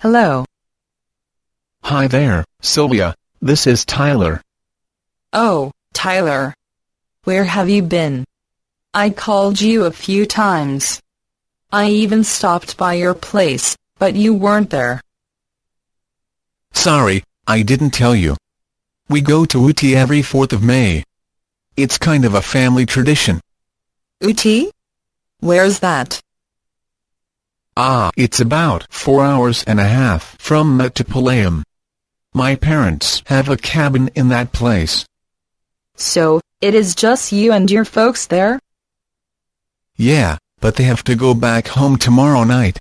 Hello. Hi there, Sylvia. This is Tyler. Oh, Tyler. Where have you been? I called you a few times. I even stopped by your place, but you weren't there. Sorry, I didn't tell you. We go to Ooty every 4th of May. It's kind of a family tradition. Ooty? Where's that? It's about 4.5 hours from Mettupalayam. My parents have a cabin in that place. So, it is just you and your folks there? Yeah, but they have to go back home tomorrow night.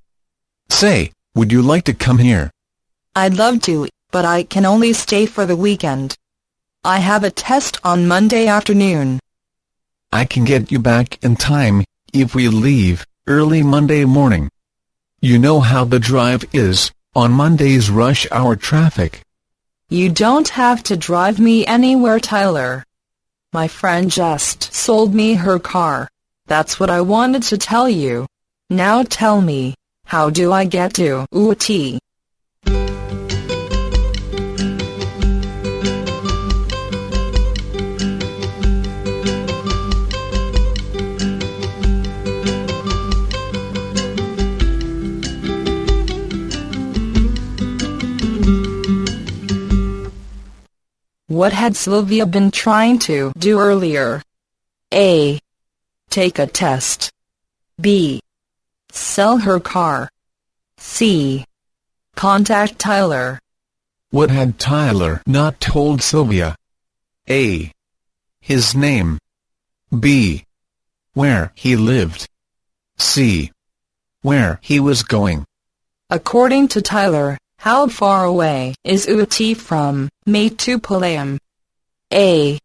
Say, would you like to come here? I'd love to, but I can only stay for the weekend. I have a test on Monday afternoon. I can get you back in time if we leave early Monday morning. You know how the drive is on Monday's rush hour traffic. You don't have to drive me anywhere, Tyler. My friend just sold me her car. That's what I wanted to tell you. Now tell me, how do I get to Ooty? What had Sylvia been trying to do earlier? A. Take a test. B. Sell her car. C. Contact Tyler. What had Tyler not told Sylvia? A. His name. B. Where he lived. C. Where he was going. According to Tyler, how far away is Ooty from Mettupalayam? A.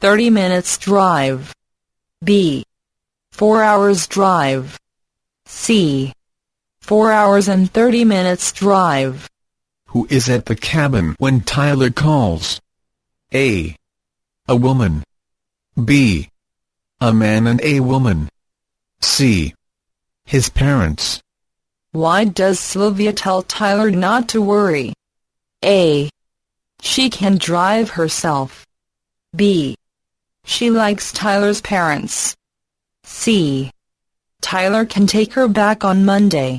30 minutes drive. B. 4 hours drive. C. 4 hours and 30 minutes drive. Who is at the cabin when Tyler calls? A. A woman. B. A man and a woman. C. His parents. Why does Sylvia tell Tyler not to worry? A. She can drive herself. B. She likes Tyler's parents. C. Tyler can take her back on Monday.